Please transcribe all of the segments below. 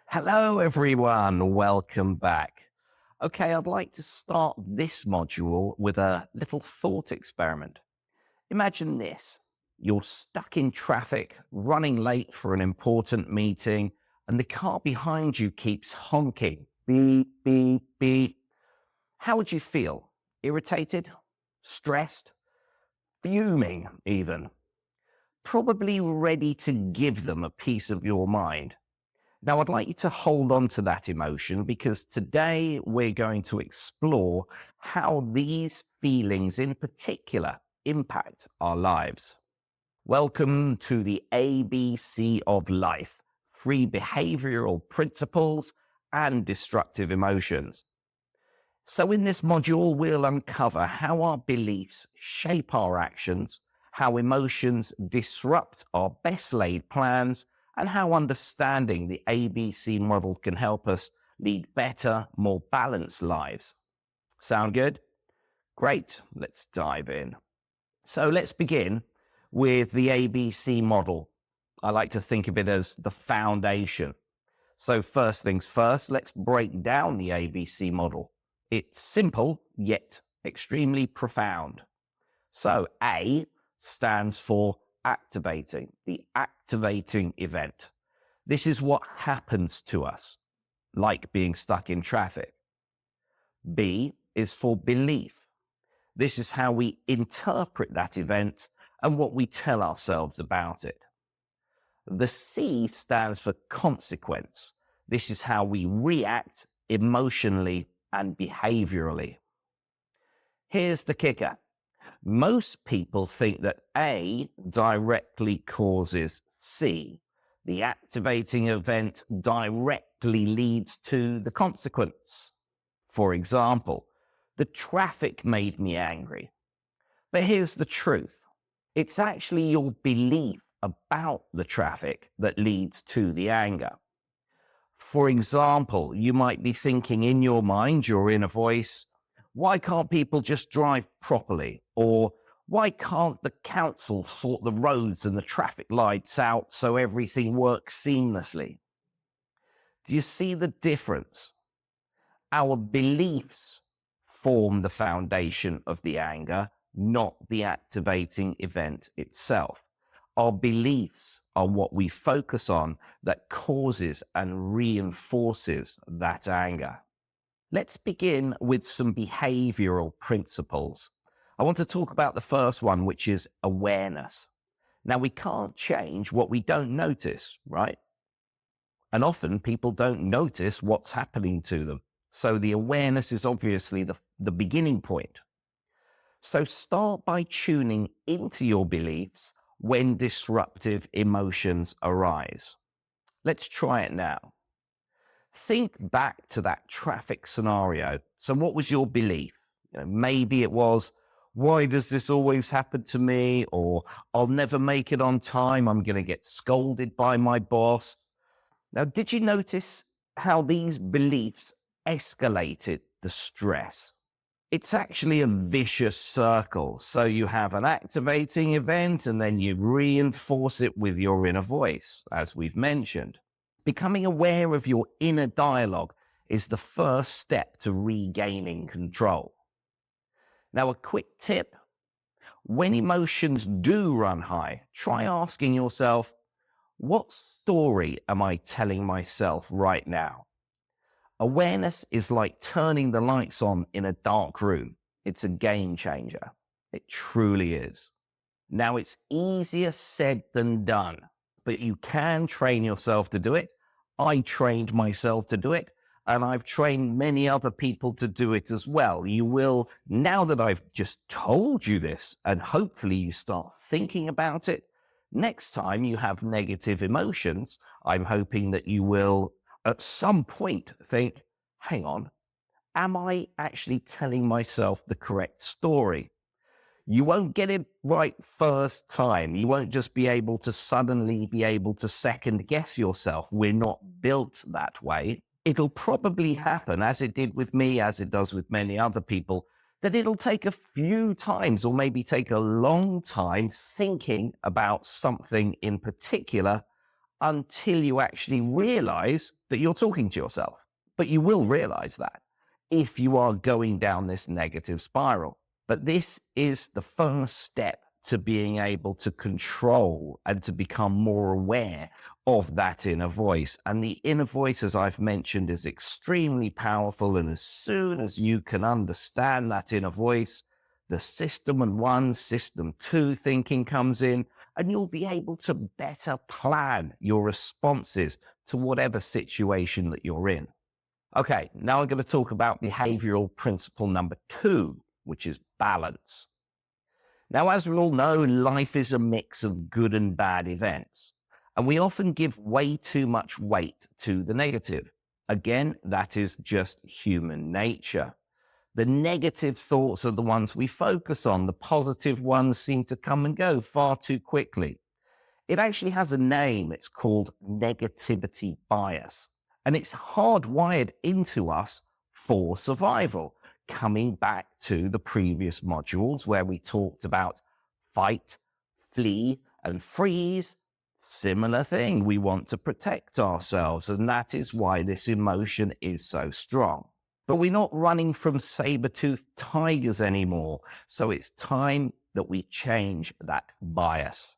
Hello, everyone. Welcome back. Okay, I'd like to start this module with a little thought experiment. Imagine this. You're stuck in traffic, running late for an important meeting, and the car behind you keeps honking. Beep, beep, beep. How would you feel? Irritated? Stressed? Fuming, even? Probably ready to give them a piece of your mind. Now, I'd like you to hold on to that emotion because today we're going to explore how these feelings in particular impact our lives. Welcome to the ABC of life, three behavioral principles and destructive emotions. So in this module, we'll uncover how our beliefs shape our actions, how emotions disrupt our best laid plans, and how understanding the ABC model can help us lead better, more balanced lives. Sound good? Great, let's dive in. So let's begin with the ABC model. I like to think of it as the foundation. So first things first, let's break down the ABC model. It's simple, yet extremely profound. So A stands for activating, the activating event. This is what happens to us, like being stuck in traffic. B is for belief. This is how we interpret that event and what we tell ourselves about it. The C stands for consequence. This is how we react emotionally and behaviorally. Here's the kicker. Most people think that A directly causes C. The activating event directly leads to the consequence. For example, the traffic made me angry. But here's the truth. It's actually your belief about the traffic that leads to the anger. For example, you might be thinking in your mind, your inner voice, why can't people just drive properly? Or why can't the council sort the roads and the traffic lights out so everything works seamlessly? Do you see the difference? Our beliefs form the foundation of the anger, not the activating event itself. Our beliefs are what we focus on that causes and reinforces that anger. Let's begin with some behavioral principles. I want to talk about the first one, which is awareness. Now, we can't change what we don't notice, right? And often people don't notice what's happening to them. So the awareness is obviously the beginning point. So start by tuning into your beliefs when disruptive emotions arise. Let's try it now. Think back to that traffic scenario. So what was your belief? Maybe it was, why does this always happen to me? Or I'll never make it on time. I'm going to get scolded by my boss. Now, did you notice how these beliefs escalated the stress? It's actually a vicious circle. So you have an activating event and then you reinforce it with your inner voice, as we've mentioned. Becoming aware of your inner dialogue is the first step to regaining control. Now, a quick tip. When emotions do run high, try asking yourself, what story am I telling myself right now? Awareness is like turning the lights on in a dark room. It's a game changer. It truly is. Now, it's easier said than done, but you can train yourself to do it. I trained myself to do it, and I've trained many other people to do it as well. You will, now that I've just told you this, and hopefully you start thinking about it, next time you have negative emotions, I'm hoping that you will at some point think, hang on, am I actually telling myself the correct story? You won't get it right first time. You won't just be able to suddenly be able to second guess yourself. We're not built that way. It'll probably happen, as it did with me, as it does with many other people, that it'll take a few times or maybe take a long time thinking about something in particular until you actually realize that you're talking to yourself. But you will realize that if you are going down this negative spiral. But this is the first step to being able to control and to become more aware of that inner voice. And the inner voice, as I've mentioned, is extremely powerful. And as soon as you can understand that inner voice, the system 1, system 2 thinking comes in, and you'll be able to better plan your responses to whatever situation that you're in. Okay, now I'm going to talk about behavioral principle number 2, which is balance. Now, as we all know, life is a mix of good and bad events, and we often give way too much weight to the negative. Again, that is just human nature. The negative thoughts are the ones we focus on. The positive ones seem to come and go far too quickly. It actually has a name. It's called negativity bias, and it's hardwired into us for survival. Coming back to the previous modules where we talked about fight, flee, and freeze, similar thing. We want to protect ourselves, and that is why this emotion is so strong. But we're not running from saber-toothed tigers anymore, so it's time that we change that bias.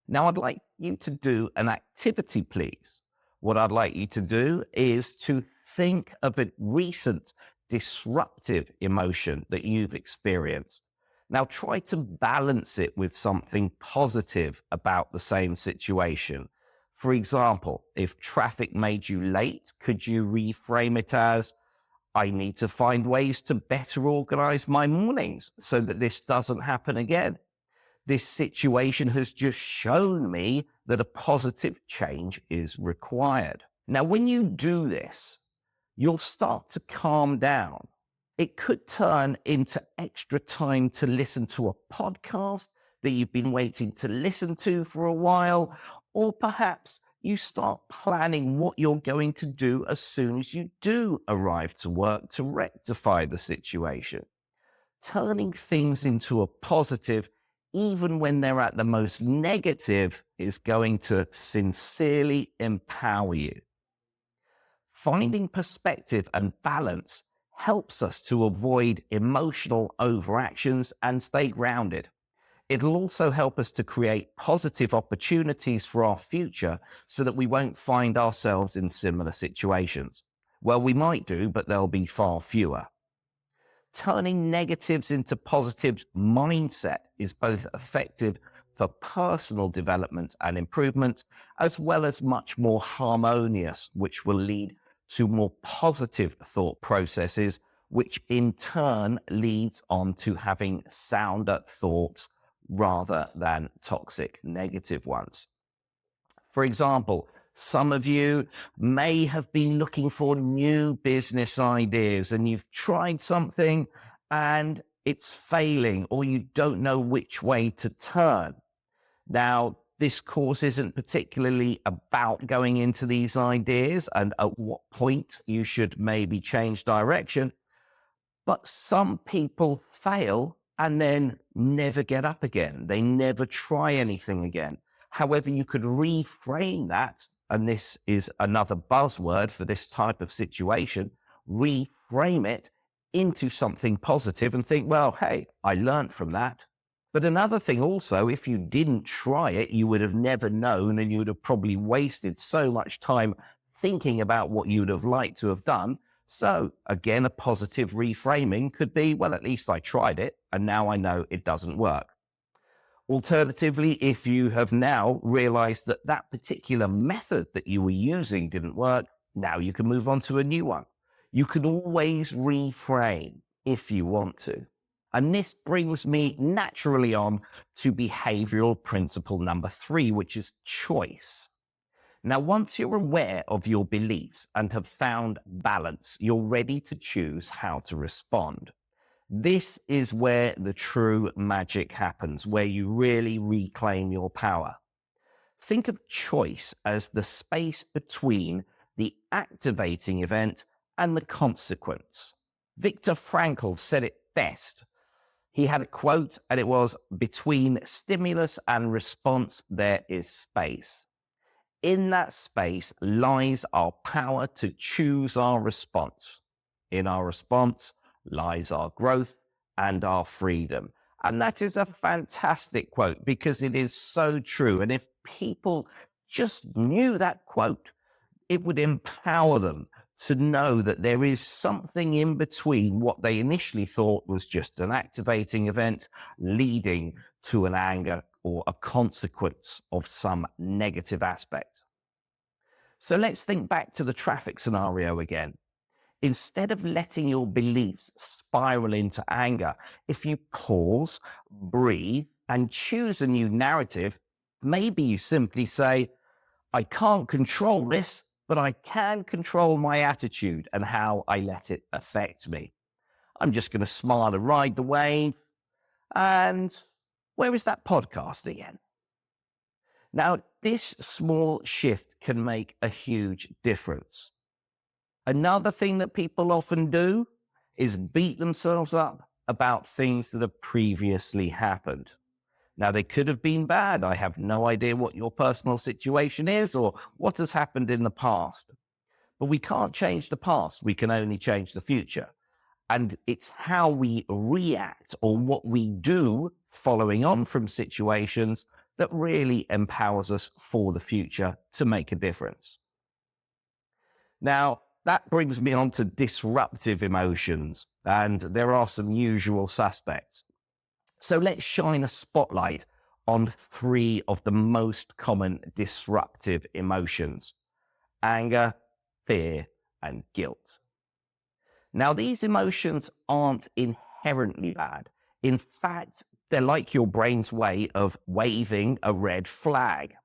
Now, I'd like you to do an activity, please. What I'd like you to do is to think of a recent disruptive emotion that you've experienced. Now, try to balance it with something positive about the same situation. For example, if traffic made you late, could you reframe it as, I need to find ways to better organize my mornings so that this doesn't happen again. This situation has just shown me that a positive change is required. Now, when you do this, you'll start to calm down. It could turn into extra time to listen to a podcast that you've been waiting to listen to for a while, or perhaps you start planning what you're going to do as soon as you do arrive to work to rectify the situation. Turning things into a positive, even when they're at the most negative, is going to sincerely empower you. Finding perspective and balance helps us to avoid emotional overactions and stay grounded. It'll also help us to create positive opportunities for our future so that we won't find ourselves in similar situations. Well, we might do, but there'll be far fewer. Turning negatives into positives mindset is both effective for personal development and improvement, as well as much more harmonious, which will lead to more positive thought processes, which in turn leads on to having sounder thoughts rather than toxic negative ones. For example, some of you may have been looking for new business ideas and you've tried something and it's failing, or you don't know which way to turn. Now, this course isn't particularly about going into these ideas and at what point you should maybe change direction, but some people fail and then never get up again. They never try anything again. However, you could reframe that, and this is another buzzword for this type of situation, reframe it into something positive and think, well, hey, I learned from that. But another thing also, if you didn't try it, you would have never known, and you would have probably wasted so much time thinking about what you'd have liked to have done. So again, a positive reframing could be, well, at least I tried it, and now I know it doesn't work. Alternatively, if you have now realized that that particular method that you were using didn't work, now you can move on to a new one. You can always reframe if you want to. And this brings me naturally on to behavioral principle number 3, which is choice. Now, once you're aware of your beliefs and have found balance, you're ready to choose how to respond. This is where the true magic happens, where you really reclaim your power. Think of choice as the space between the activating event and the consequence. Viktor Frankl said it best. He had a quote, and it was, between stimulus and response, there is space. in that space lies our power to choose our response. In our response lies our growth and our freedom. And that is a fantastic quote because it is so true. And if people just knew that quote, it would empower them to know that there is something in between what they initially thought was just an activating event leading to an anger or a consequence of some negative aspect. So let's think back to the traffic scenario again. Instead of letting your beliefs spiral into anger, if you pause, breathe, and choose a new narrative, maybe you simply say, I can't control this, but I can control my attitude and how I let it affect me. I'm just going to smile and ride the wave. And where is that podcast again? Now, this small shift can make a huge difference. Another thing that people often do is beat themselves up about things that have previously happened. Now, they could have been bad. I have no idea what your personal situation is or what has happened in the past. But we can't change the past. We can only change the future. And it's how we react or what we do following on from situations that really empowers us for the future to make a difference. Now, that brings me on to disruptive emotions, and there are some usual suspects. So let's shine a spotlight on 3 of the most common disruptive emotions: anger, fear, and guilt. Now, these emotions aren't inherently bad. In fact, they're like your brain's way of waving a red flag.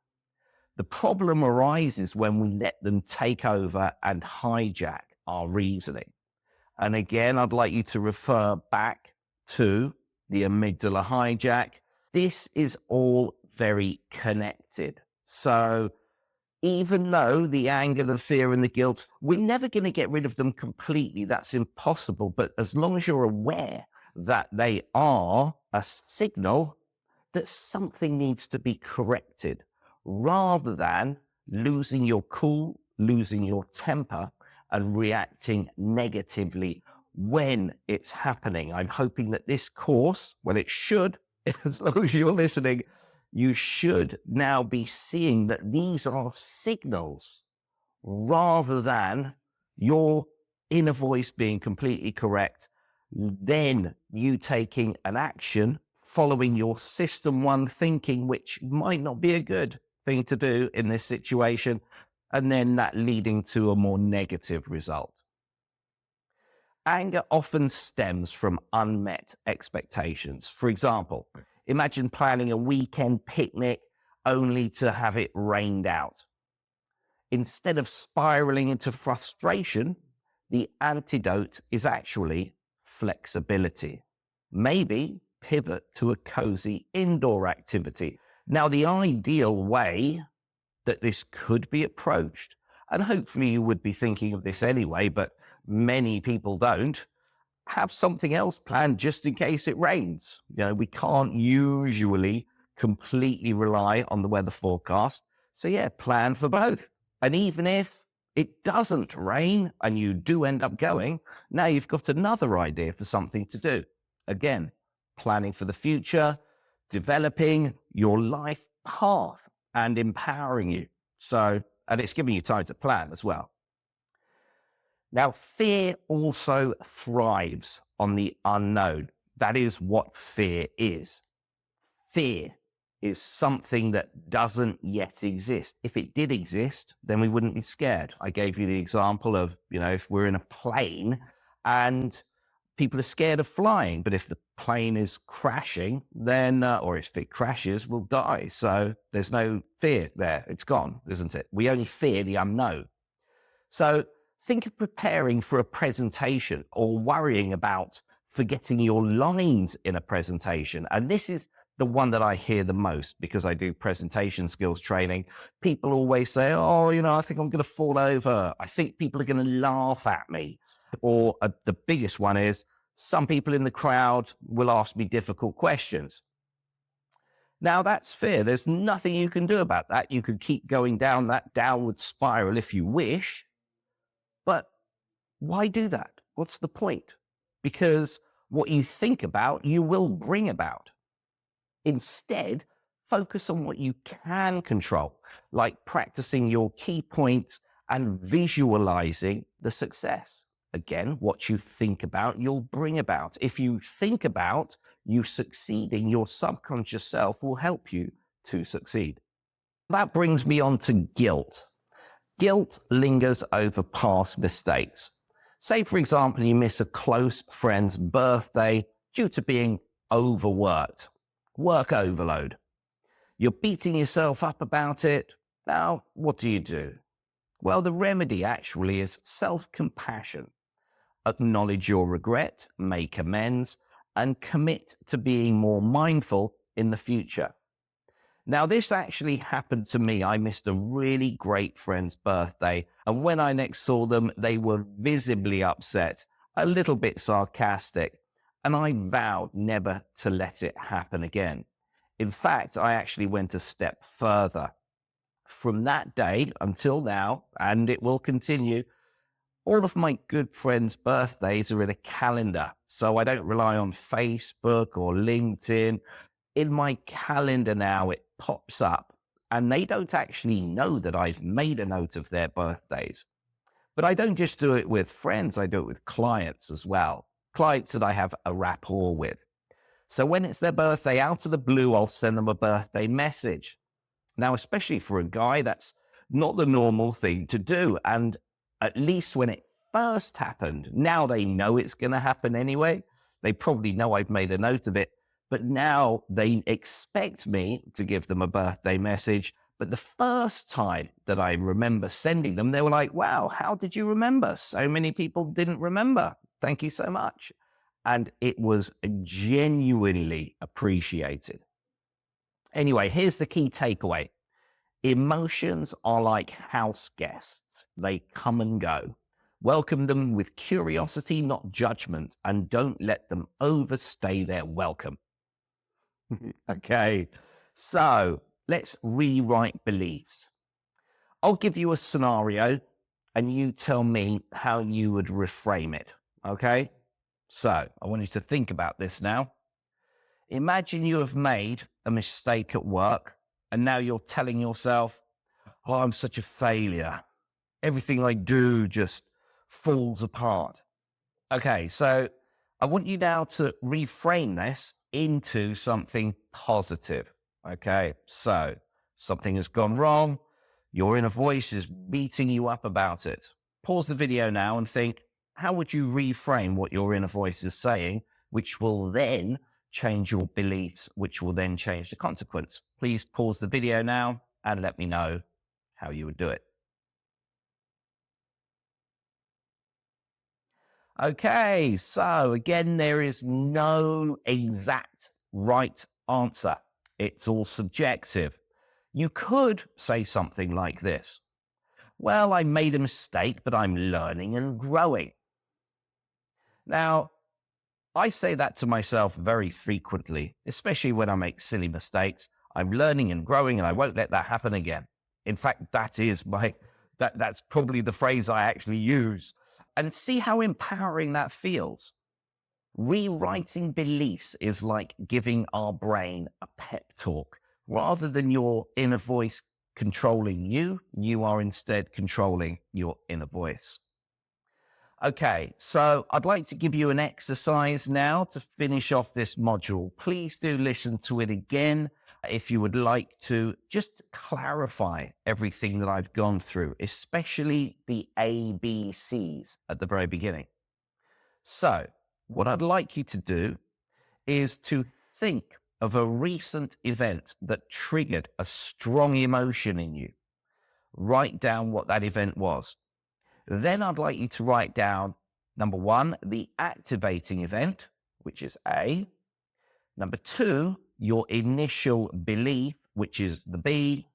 The problem arises when we let them take over and hijack our reasoning. And again, I'd like you to refer back to the amygdala hijack. This is all very connected. So even though the anger, the fear, and the guilt, we're never going to get rid of them completely. That's impossible. But as long as you're aware that they are a signal that something needs to be corrected, rather than losing your cool, losing your temper, and reacting negatively when it's happening. I'm hoping that this course, well, it should, as long as you're listening, you should now be seeing that these are signals rather than your inner voice being completely correct, then you taking an action following your system 1 thinking, which might not be a good thing to do in this situation, and then that leading to a more negative result. Anger often stems from unmet expectations. For example, imagine planning a weekend picnic only to have it rained out. Instead of spiraling into frustration, the antidote is actually flexibility. Maybe pivot to a cozy indoor activity. Now, the ideal way that this could be approached, and hopefully you would be thinking of this anyway, but many people don't, have something else planned just in case it rains. We can't usually completely rely on the weather forecast. So yeah, plan for both. And even if it doesn't rain and you do end up going, now you've got another idea for something to do. Again, planning for the future, developing your life path and empowering you. So, and it's giving you time to plan as well. Now, fear also thrives on the unknown. That is what fear is. Fear is something that doesn't yet exist. If it did exist, then we wouldn't be scared. I gave you the example of, if we're in a plane and people are scared of flying, but if the plane is crashing, then, or if it crashes, we'll die. So there's no fear there. It's gone, isn't it? We only fear the unknown. So think of preparing for a presentation or worrying about forgetting your lines in a presentation. And this is the one that I hear the most because I do presentation skills training. People always say, oh, I think I'm going to fall over. I think people are going to laugh at me. Or the biggest one is some people in the crowd will ask me difficult questions. Now, that's fair. There's nothing you can do about that. You could keep going down that downward spiral if you wish, but why do that? What's the point? Because what you think about, you will bring about. Instead, focus on what you can control, like practicing your key points and visualizing the success. Again, what you think about, you'll bring about. If you think about you succeeding, your subconscious self will help you to succeed. That brings me on to guilt. Guilt lingers over past mistakes. Say, for example, you miss a close friend's birthday due to being overworked, work overload. You're beating yourself up about it. Now, what do? Well, the remedy actually is self-compassion. Acknowledge your regret, make amends, and commit to being more mindful in the future. Now, this actually happened to me. I missed a really great friend's birthday, and when I next saw them, they were visibly upset, a little bit sarcastic, and I vowed never to let it happen again. In fact, I actually went a step further. From that day until now, and it will continue, all of my good friends' birthdays are in a calendar, so I don't rely on Facebook or LinkedIn. In my calendar now, it pops up, and they don't actually know that I've made a note of their birthdays. But I don't just do it with friends, I do it with clients as well, clients that I have a rapport with. So when it's their birthday, out of the blue, I'll send them a birthday message. Now, especially for a guy, that's not the normal thing to do. And at least when it first happened, now they know it's going to happen anyway. They probably know I've made a note of it, but now they expect me to give them a birthday message. But the first time that I remember sending them, they were like, wow, how did you remember? So many people didn't remember. Thank you so much. And it was genuinely appreciated. Anyway, here's the key takeaway. Emotions are like house guests. They come and go. Welcome them with curiosity, not judgment, and don't let them overstay their welcome. Okay, so let's rewrite beliefs. I'll give you a scenario and you tell me how you would reframe it. Okay, so I want you to think about this now. Imagine you have made a mistake at work and now you're telling yourself, oh, I'm such a failure. Everything I do just falls apart. Okay, so I want you now to reframe this into something positive. Okay, so something has gone wrong. Your inner voice is beating you up about it. Pause the video now and think, how would you reframe what your inner voice is saying, which will then change your beliefs, which will then change the consequence? Please pause the video now and let me know how you would do it. Okay, so again, there is no exact right answer. It's all subjective. You could say something like this. Well, I made a mistake, but I'm learning and growing. Now, I say that to myself very frequently, especially when I make silly mistakes. I'm learning and growing, and I won't let that happen again. In fact, that's probably the phrase I actually use. And see how empowering that feels. Rewriting beliefs is like giving our brain a pep talk. Rather than your inner voice controlling you, you are instead controlling your inner voice. Okay, so I'd like to give you an exercise now to finish off this module. Please do listen to it again if you would like to just clarify everything that I've gone through, especially the ABCs at the very beginning. So what I'd like you to do is to think of a recent event that triggered a strong emotion in you. Write down what that event was. Then I'd like you to write down, number one, the activating event, which is A. Number two, your initial belief, which is the B.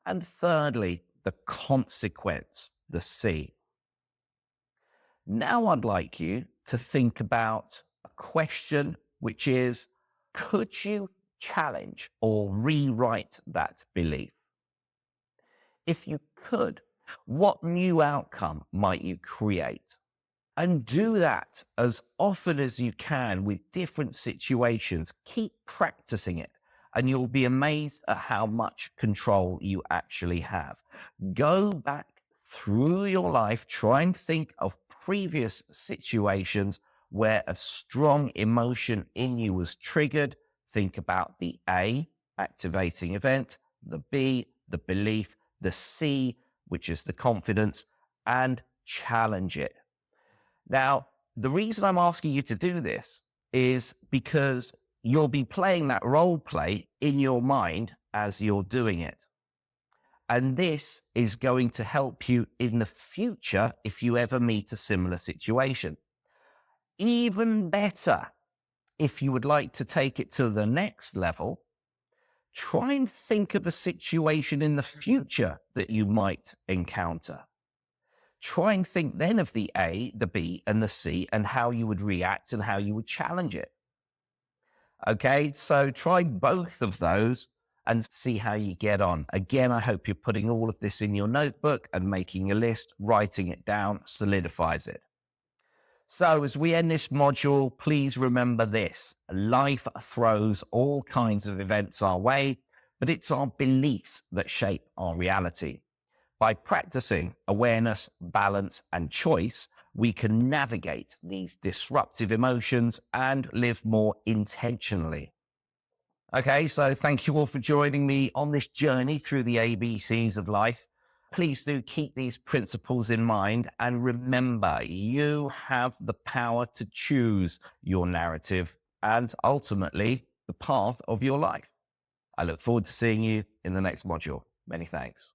And thirdly, the consequence, the C. Now I'd like you to think about a question, which is, could you challenge, or rewrite that belief? If you could, what new outcome might you create? And do that as often as you can with different situations. Keep practicing it, and you'll be amazed at how much control you actually have. Go back through your life, try and think of previous situations where a strong emotion in you was triggered. Think about the A, activating event, the B, the belief, the C, which is the confidence, and challenge it. Now, the reason I'm asking you to do this is because you'll be playing that role play in your mind as you're doing it. And this is going to help you in the future if you ever meet a similar situation. Even better, if you would like to take it to the next level, try and think of a situation in the future that you might encounter. Try and think then of the A, the B, and the C, and how you would react and how you would challenge it. Okay, so try both of those and see how you get on. Again, I hope you're putting all of this in your notebook and making a list, writing it down, solidifies it. So as we end this module, please remember this. Life throws all kinds of events our way, but it's our beliefs that shape our reality. By practicing awareness, balance, and choice, we can navigate these disruptive emotions and live more intentionally. Okay, so thank you all for joining me on this journey through the ABCs of life. Please do keep these principles in mind and remember, you have the power to choose your narrative and ultimately the path of your life. I look forward to seeing you in the next module. Many thanks.